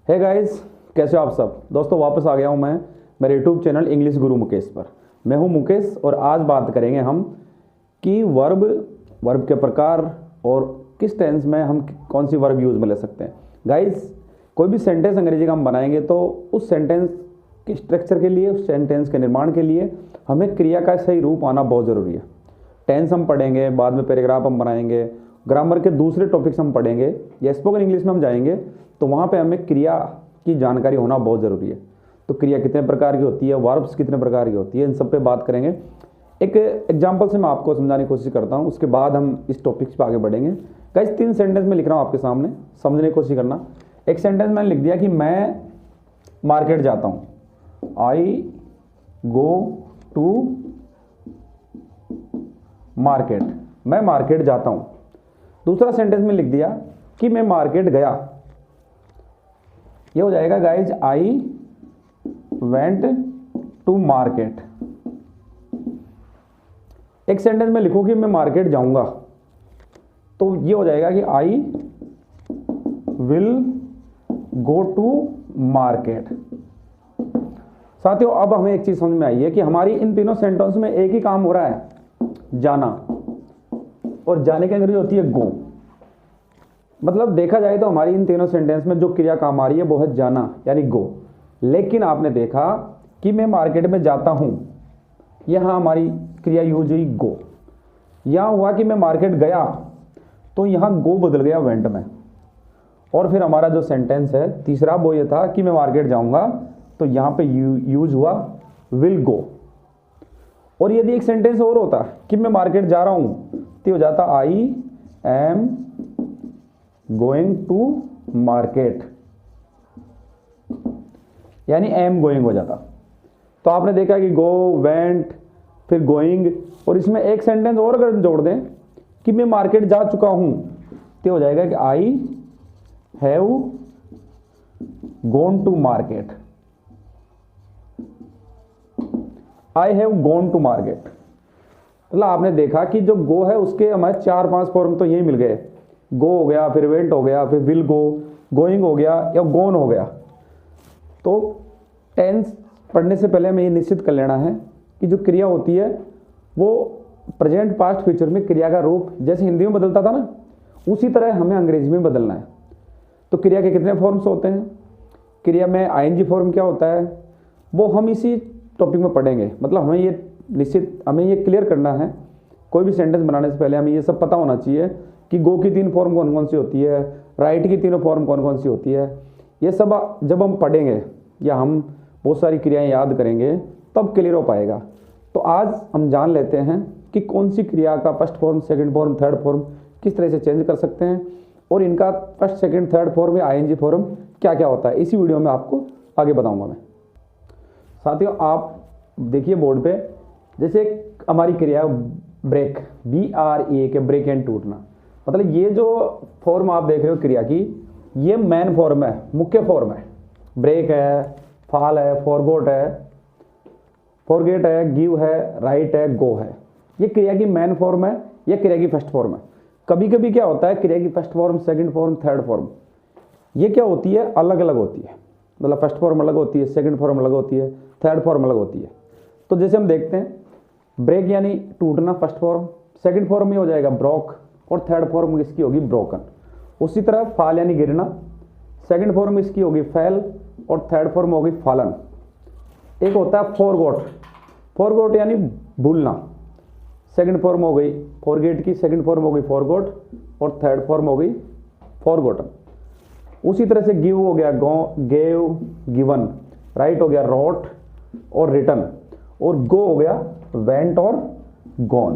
Hey guys, कैसे हो आप सब दोस्तों। वापस आ गया हूं मैं मेरे यूट्यूब चैनल इंग्लिश गुरु मुकेश पर। मैं हूं मुकेश और आज बात करेंगे हम कि वर्ब के प्रकार और किस टेंस में हम कौन सी वर्ब यूज़ में ले सकते हैं। गाइस, कोई भी सेंटेंस अंग्रेजी का हम बनाएंगे तो उस सेंटेंस के स्ट्रक्चर के लिए, उस सेंटेंस के निर्माण के लिए हमें क्रिया का सही रूप आना बहुत ज़रूरी है। टेंस हम पढ़ेंगे, बाद में पैराग्राफ हम बनाएंगे, ग्रामर के दूसरे टॉपिक्स हम पढ़ेंगे या स्पोकन इंग्लिश में हम जाएंगे तो वहाँ पे हमें क्रिया की जानकारी होना बहुत ज़रूरी है। तो क्रिया कितने प्रकार की होती है, वर्ब्स कितने प्रकार की होती है, इन सब पे बात करेंगे। एक एग्जांपल से मैं आपको समझाने की कोशिश करता हूँ, उसके बाद हम इस टॉपिक्स पे आगे बढ़ेंगे। गाइस, 3 सेंटेंस में लिख रहा हूँ आपके सामने, समझने की कोशिश करना। एक सेंटेंस मैंने लिख दिया कि मैं मार्केट जाता हूँ, आई गो टू मार्केट, मैं मार्केट जाता हूँ। दूसरा सेंटेंस में लिख दिया कि मैं मार्केट गया, ये हो जाएगा guys I went to market. एक सेंटेंस में लिखो कि मैं मार्केट जाऊंगा तो ये हो जाएगा कि I will go to market. साथियों, अब हमें एक चीज समझ में आई है कि हमारी इन तीनों सेंटेंस में एक ही काम हो रहा है, जाना, और जाने की अंग्रेजी होती है गो। मतलब देखा जाए तो हमारी इन तीनों सेंटेंस में जो क्रिया काम आ रही है वो है जाना यानी गो। लेकिन आपने देखा कि मैं मार्केट में जाता हूं, यहां हमारी क्रिया यूज हुई गो। यहां हुआ कि मैं मार्केट गया तो यहां गो बदल गया वेंट में। और फिर हमारा जो सेंटेंस है तीसरा वो ये था कि मैं मार्केट जाऊंगा तो यहां पे यूज हुआ विल गो। और यदि एक सेंटेंस और होता कि मैं मार्केट जा रहा हूं तो हो जाता I am going to market, यानी एम गोइंग हो जाता। तो आपने देखा कि गो, वेंट, फिर गोइंग, और इसमें एक सेंटेंस और अगर जोड़ दें कि मैं मार्केट जा चुका हूं तो हो जाएगा कि I have gone to market, I have gone to market. मतलब आपने देखा कि जो गो है उसके हमारे 4-5 फॉर्म तो यही मिल गए। गो हो गया, फिर वेंट हो गया, फिर विल गो, गोइंग हो गया या गोन हो गया। तो टेंस पढ़ने से पहले हमें ये निश्चित कर लेना है कि जो क्रिया होती है वो प्रेजेंट, पास्ट, फ्यूचर में क्रिया का रूप जैसे हिंदी में बदलता था ना, उसी तरह हमें अंग्रेजी में बदलना है। तो क्रिया के कितने फॉर्म्स होते हैं, क्रिया में आईएनजी फॉर्म क्या होता है, वो हम इसी टॉपिक में पढ़ेंगे। मतलब हमें ये क्लियर करना है, कोई भी सेंटेंस बनाने से पहले हमें ये सब पता होना चाहिए कि गो की 3 फॉर्म कौन कौन सी होती है, राइट की 3 फॉर्म कौन कौन सी होती है। ये सब जब हम पढ़ेंगे या हम बहुत सारी क्रियाएं याद करेंगे तब क्लियर हो पाएगा। तो आज हम जान लेते हैं कि कौन सी क्रिया का first form, second form, third form किस तरह से चेंज कर सकते हैं और इनका फर्स्ट, सेकंड, थर्ड फॉर्म या आईएनजी फॉर्म क्या क्या होता है। इसी वीडियो में आपको आगे बताऊंगा मैं। साथियों, आप देखिए बोर्ड पे, जैसे हमारी क्रिया ब्रेक, BREAK के ब्रेक एंड टूटना। मतलब ये जो फॉर्म आप देख रहे हो क्रिया की, ये मेन फॉर्म है, मुख्य फॉर्म है। ब्रेक है, फॉल है, फॉरगोट है, फॉरगेट है, गिव है, राइट है, गो है। ये क्रिया की मेन फॉर्म है, ये क्रिया की फर्स्ट फॉर्म है। कभी कभी क्या होता है, क्रिया की first form, second form, third form, ये क्या होती है, अलग अलग होती है। मतलब फर्स्ट फॉर्म अलग होती है, सेकंड फॉर्म अलग होती है, थर्ड फॉर्म अलग होती है। तो जैसे हम देखते हैं, ब्रेक यानी टूटना फर्स्ट फॉर्म, सेकंड फॉर्म में हो जाएगा ब्रोक और थर्ड फॉर्म इसकी होगी ब्रोकन। उसी तरह फॉल यानी गिरना, सेकंड फॉर्म इसकी होगी फेल और थर्ड फॉर्म होगी फॉलन। एक होता है फॉरगॉट, फॉरगॉट यानी भूलना, सेकंड फॉर्म हो गई फॉरगेट की, सेकंड फॉर्म हो गई फॉरगॉट और थर्ड फॉर्म हो गई फॉरगॉटन। उसी तरह से गिव हो गया गो, गेव, गिवन, राइट हो गया रोट और रिटन, और गो हो गया वेंट और गॉन।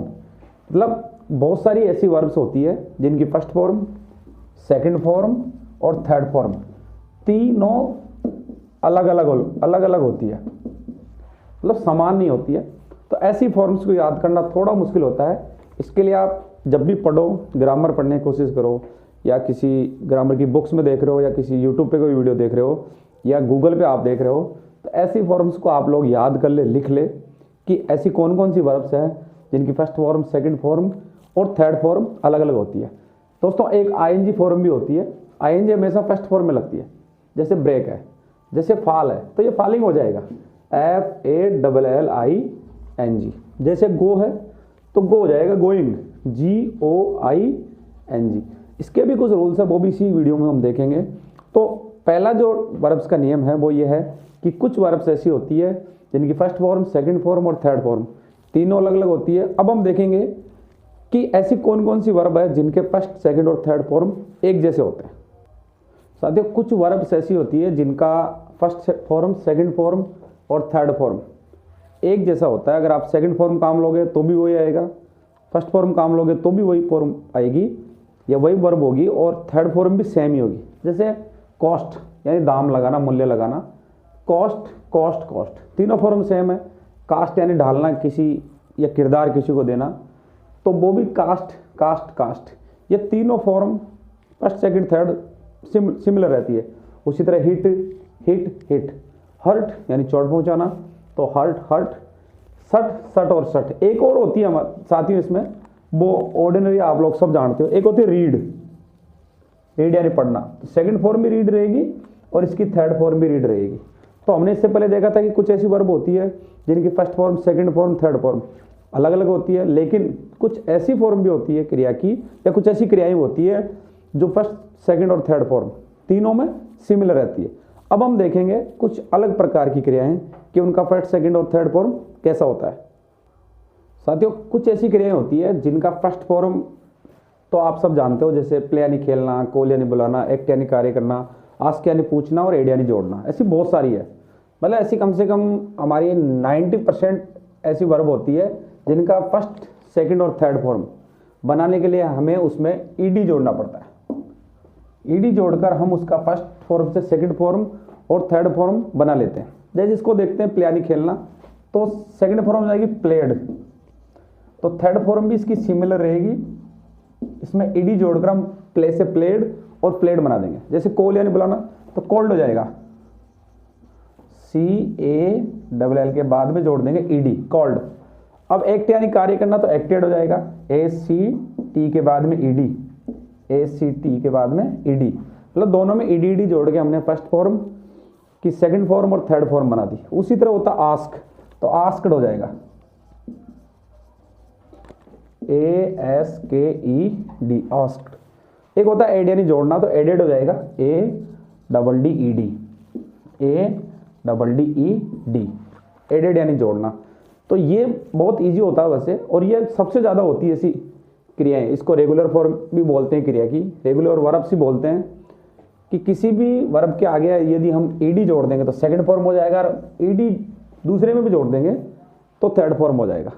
मतलब बहुत सारी ऐसी वर्ब्स होती है जिनकी फर्स्ट फॉर्म, सेकंड फॉर्म और थर्ड फॉर्म तीनों अलग अलग होती है, मतलब समान नहीं होती है। तो ऐसी फॉर्म्स को याद करना थोड़ा मुश्किल होता है। इसके लिए आप जब भी पढ़ो, ग्रामर पढ़ने की कोशिश करो, या किसी ग्रामर की बुक्स में देख रहे हो, या किसी यूट्यूब पे कोई वीडियो देख रहे हो, या गूगल पे आप देख रहे हो, तो ऐसी फॉर्म्स को आप लोग याद कर ले, लिख ले कि ऐसी कौन कौन सी वर्ब्स हैं जिनकी फर्स्ट फॉर्म, सेकंड फॉर्म और थर्ड फॉर्म अलग अलग होती है। दोस्तों, एक आईएनजी फॉर्म भी होती है। आईएनजी हमेशा फर्स्ट फॉर्म में लगती है। जैसे ब्रेक है, जैसे फाल है तो ये फालिंग हो जाएगा, FALLING। जैसे गो है तो गो हो जाएगा गोइंग, GOING। इसके भी कुछ रूल्स है, वो भी इसी वीडियो में हम देखेंगे। तो पहला जो वर्ब्स का नियम है वो ये है कि कुछ वर्ब्स ऐसी होती है जिनकी फर्स्ट फॉर्म, सेकंड फॉर्म और थर्ड फॉर्म तीनों अलग अलग होती है। अब हम देखेंगे कि ऐसी कौन कौन सी वर्ब है जिनके फर्स्ट, सेकंड और थर्ड फॉर्म एक जैसे होते हैं। साथियों, कुछ वर्ब्स ऐसी होती है जिनका फर्स्ट फॉर्म, सेकंड फॉर्म और थर्ड फॉर्म एक जैसा होता है। अगर आप सेकंड फॉर्म काम लोगे तो भी वही आएगा, फर्स्ट फॉर्म काम लोगे तो भी वही फॉर्म आएगी या वही वर्ब होगी, और थर्ड फॉर्म भी सेम ही होगी। जैसे कॉस्ट यानी दाम लगाना, मूल्य लगाना, कॉस्ट, कॉस्ट, कॉस्ट, तीनों फॉर्म सेम है। कास्ट यानी ढालना किसी या किरदार किसी को देना, तो वो भी कास्ट, कास्ट, कास्ट। ये तीनों form first, second, third similar रहती है। उसी तरह हिट, हिट, हिट, हर्ट यानी चोट पहुंचाना, तो हर्ट, हर्ट, सट, सट और सट। एक और होती है हमारे साथियों इसमें, वो ऑर्डिनरी आप लोग सब जानते हो, एक होती है रीड, रीड यानी पढ़ना। सेकंड फॉर्म भी रीड रहेगी और इसकी थर्ड फॉर्म भी रीड रहेगी। तो हमने इससे पहले देखा था कि कुछ ऐसी वर्ब होती है जिनकी first form, second form, third form अलग अलग होती है, लेकिन कुछ ऐसी फॉर्म भी होती है क्रिया की, या कुछ ऐसी क्रियाएं होती है जो फर्स्ट, सेकंड और थर्ड फॉर्म तीनों में सिमिलर रहती है। अब हम देखेंगे कुछ अलग प्रकार की क्रियाएं कि उनका फर्स्ट, सेकंड और थर्ड फॉर्म कैसा होता है। साथियों, कुछ ऐसी क्रियाएं होती है जिनका फर्स्ट फॉर्म तो आप सब जानते हो, जैसे प्ले यानी खेलना, कॉल यानी बुलाना, एक्ट यानी कार्य करना, आस्क यानी पूछना और एड यानी जोड़ना। ऐसी बहुत सारी है, मतलब ऐसी कम से कम हमारी 90% ऐसी वर्ब होती है जिनका फर्स्ट, सेकंड और थर्ड फॉर्म बनाने के लिए हमें उसमें ईडी जोड़ना पड़ता है। ईडी जोड़कर हम उसका फर्स्ट फॉर्म से सेकंड फॉर्म और थर्ड फॉर्म बना लेते हैं। जैसे इसको देखते हैं, प्ले यानी खेलना, तो सेकंड फॉर्म हो जाएगी प्लेड, तो थर्ड फॉर्म भी इसकी सिमिलर रहेगी। इसमें ईडी जोड़कर हम प्ले से प्लेड और प्लेड बना देंगे। जैसे कॉल यानी बुलाना, तो कॉल्ड हो जाएगा, CALL के बाद में जोड़ देंगे ईडी, कॉल्ड। अब एक्ट यानी कार्य करना, तो एक्टेड हो जाएगा, ACT के बाद में ईडी, ACT के बाद में ईडी। मतलब दोनों में ईडी ईडी जोड़ के हमने फर्स्ट फॉर्म की सेकंड फॉर्म और थर्ड फॉर्म बना दी। उसी तरह होता आस्क, तो आस्क्ड हो जाएगा, ASKED, आस्क्ड। एक होता है एड यानी जोड़ना, तो एडेड हो जाएगा, ADDED, एडेड यानी जोड़ना। तो ये बहुत इजी होता है वैसे, और ये सबसे ज़्यादा होती है ऐसी क्रियाएं। इसको रेगुलर फॉर्म भी बोलते हैं क्रिया की, रेगुलर वर्ब्स ही बोलते हैं, कि किसी भी वर्ब के आगे यदि हम ईडी जोड़ देंगे तो सेकंड फॉर्म हो जाएगा, और ईडी दूसरे में भी जोड़ देंगे तो थर्ड फॉर्म हो जाएगा।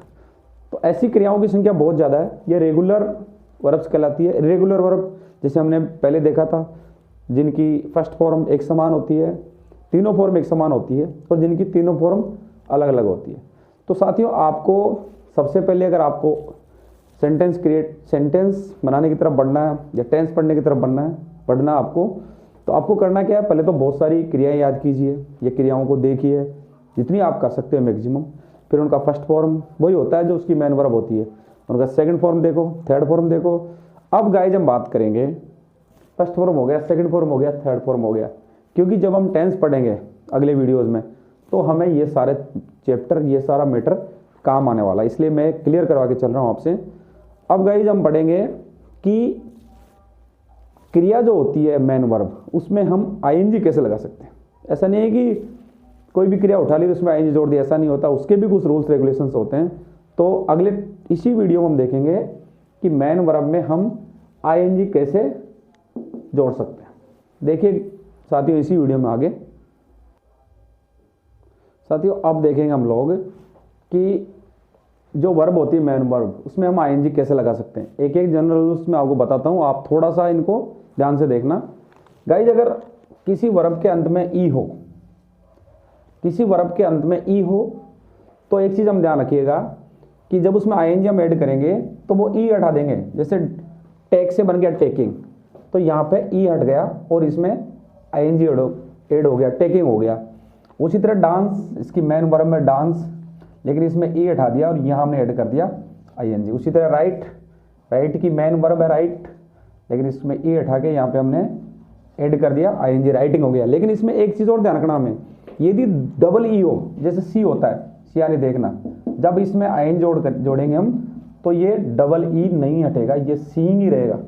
तो ऐसी क्रियाओं की संख्या बहुत ज़्यादा है, ये रेगुलर वर्ब्स कहलाती है। इरेगुलर वर्ब जैसे हमने पहले देखा था, जिनकी फर्स्ट फॉर्म एक समान होती है, तीनों फॉर्म एक समान होती है, और जिनकी तीनों फॉर्म अलग अलग होती है। तो साथियों, आपको सबसे पहले अगर आपको सेंटेंस बनाने की तरफ बढ़ना है या टेंस पढ़ने की तरफ बढ़ना आपको, तो आपको करना क्या है, पहले तो बहुत सारी क्रियाएं याद कीजिए, ये क्रियाओं को देखिए जितनी आप कर सकते हो मैक्सिमम। फिर उनका फर्स्ट फॉर्म वही होता है जो उसकी मेन वर्ब होती है, उनका सेकंड फॉर्म देखो, थर्ड फॉर्म देखो। अब गाइस हम बात करेंगे, फर्स्ट फॉर्म हो गया, सेकंड फॉर्म हो गया, थर्ड फॉर्म हो गया, क्योंकि जब हम टेंस पढ़ेंगे अगले वीडियोज़ में तो हमें ये सारे चैप्टर, ये सारा मैटर काम आने वाला है, इसलिए मैं क्लियर करवा के चल रहा हूँ आपसे। अब गाइस हम पढ़ेंगे कि क्रिया जो होती है मेन वर्ब, उसमें हम आईएनजी कैसे लगा सकते हैं। ऐसा नहीं है कि कोई भी क्रिया उठा ली तो उसमें आईएनजी जोड़ दिया, ऐसा नहीं होता, उसके भी कुछ रूल्स रेगुलेशंस होते हैं। तो अगले इसी वीडियो में हम देखेंगे कि मेन वर्ब में हम आईएनजी कैसे जोड़ सकते हैं। देखिए साथियों इसी वीडियो में आगे। साथियों अब देखेंगे हम लोग कि जो वर्ब होती है मेन वर्ब, उसमें हम आईएनजी कैसे लगा सकते हैं। एक एक जनरल रूल्स में आपको बताता हूँ, आप थोड़ा सा इनको ध्यान से देखना। गाइज अगर किसी वर्ब के अंत में ई हो, किसी वर्ब के अंत में ई हो, तो एक चीज़ हम ध्यान रखिएगा कि जब उसमें आईएनजी हम ऐड करेंगे तो वो ई हटा देंगे। जैसे टेक से बन गया टेकिंग, तो यहाँ पे ई हट गया और इसमें आईएनजी ऐड हो गया, टेकिंग हो गया। उसी तरह डांस, इसकी मेन वर्ब में डांस, लेकिन इसमें ई हटा दिया और यहाँ हमने ऐड कर दिया आईएनजी। उसी तरह राइट, राइट की मेन वर्ब है राइट, लेकिन इसमें ई हटा के यहाँ पे हमने ऐड कर दिया, आईएनजी राइटिंग हो गया। लेकिन इसमें एक चीज़ और ध्यान रखना हमें, यदि डबल ई हो, जैसे सी होता है, सी यानी देखना, जब इसमें आईएन जोड़ेंगे हम तो ये डबल ई नहीं हटेगा, ये सीइंग ही रहेगा।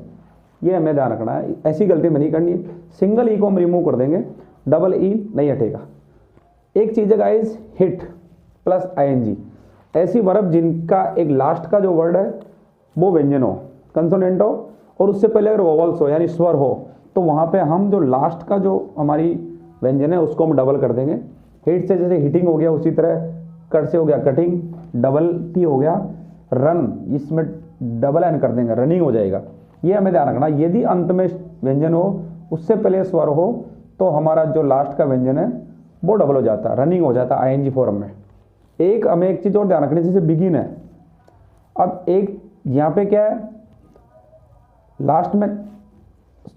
ये हमें ध्यान रखना है, ऐसी गलती में नहीं करनी है। सिंगल ई को हम रिमूव कर देंगे, डबल ई नहीं हटेगा। एक चीज़ है गाइस, हिट प्लस आईएनजी, ऐसी वर्ब जिनका एक लास्ट का जो वर्ड है वो व्यंजन हो, कंसोनेंट हो, और उससे पहले अगर वोवल्स हो यानी स्वर हो, तो वहाँ पे हम जो लास्ट का जो हमारी व्यंजन है उसको हम डबल कर देंगे। हिट से जैसे हिटिंग हो गया, उसी तरह कट से हो गया कटिंग, डबल टी हो गया रन, इसमें डबल एन कर देंगे, रनिंग हो जाएगा। ये हमें ध्यान रखना, यदि अंत में व्यंजन हो उससे पहले स्वर हो तो हमारा जो लास्ट का व्यंजन है वो डबल हो जाता है, रनिंग हो जाता है आईएनजी फॉर्म में। एक हमें एक चीज़ और ध्यान रखनी, जैसे बिगिन है, अब एक यहाँ पे क्या है, लास्ट में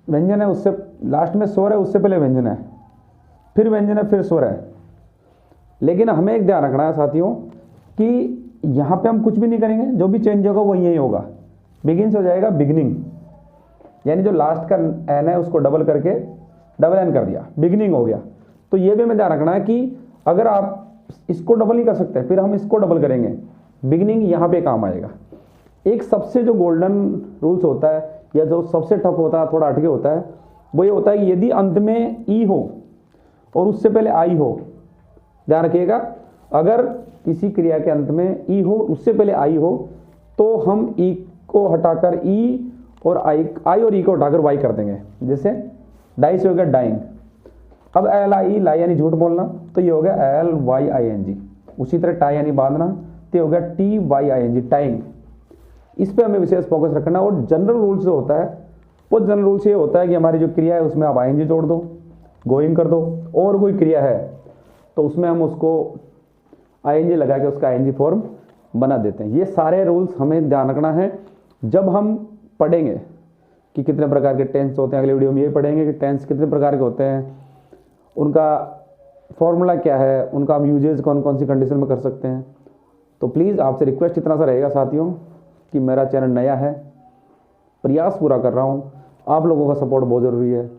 व्यंजन है, उससे लास्ट में स्वर है, उससे पहले व्यंजन है, फिर व्यंजन है, फिर स्वर है। लेकिन हमें एक ध्यान रखना है साथियों कि यहाँ पे हम कुछ भी नहीं करेंगे, जो भी चेंज होगा वो यही होगा, बिगिन से हो जाएगा बिगनिंग, यानी जो लास्ट का एन है उसको डबल करके डबल एन कर दिया, बिगनिंग हो गया। तो ये भी हमें ध्यान रखना है कि अगर आप इसको डबल नहीं कर सकते, फिर हम इसको डबल करेंगे, बिगनिंग यहाँ पे काम आएगा। एक सबसे जो गोल्डन रूल्स होता है या जो सबसे टफ होता है, थोड़ा हटके होता है, वो ये होता है कि यदि अंत में ई हो और उससे पहले आई हो, ध्यान रखिएगा, अगर किसी क्रिया के अंत में ई हो उससे पहले आई हो तो हम ई को हटाकर ई और आई और ई को हटाकर वाई कर देंगे। जैसे डाई से हो गया डाइंग, अब एल आई लाई यानी झूठ बोलना, तो ये हो गया L Y I N G. उसी तरह टाई यानी बांधना, तो ये हो गया T Y I N G, tying. इस पे हमें विशेष फोकस रखना। और जनरल रूल से होता है, वो जनरल रूल से ये होता है कि हमारी जो क्रिया है उसमें आप आईएनजी जोड़ दो, गोइंग कर दो, और कोई क्रिया है तो उसमें हम उसको आईएनजी लगा के उसका आईएनजी फॉर्म बना देते हैं। ये सारे रूल्स हमें ध्यान रखना है जब हम पढ़ेंगे कि कितने प्रकार के टेंस होते हैं। अगले वीडियो में ये पढ़ेंगे कि टेंस कितने प्रकार के होते हैं, उनका फॉर्मूला क्या है, उनका हम यूजेज कौन कौन सी कंडीशन में कर सकते हैं। तो प्लीज़ आपसे रिक्वेस्ट इतना सा रहेगा साथियों कि मेरा चैनल नया है, प्रयास पूरा कर रहा हूँ, आप लोगों का सपोर्ट बहुत ज़रूरी है।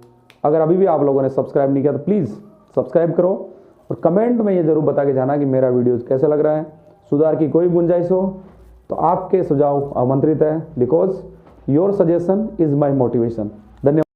अगर अभी भी आप लोगों ने सब्सक्राइब नहीं किया तो प्लीज़ सब्सक्राइब करो, और कमेंट में ये ज़रूर बता के जाना कि मेरा वीडियो कैसा लग रहा है। सुधार की कोई गुंजाइश हो तो आपके सुझाव आमंत्रित है, because your suggestion is my motivation. धन्यवाद।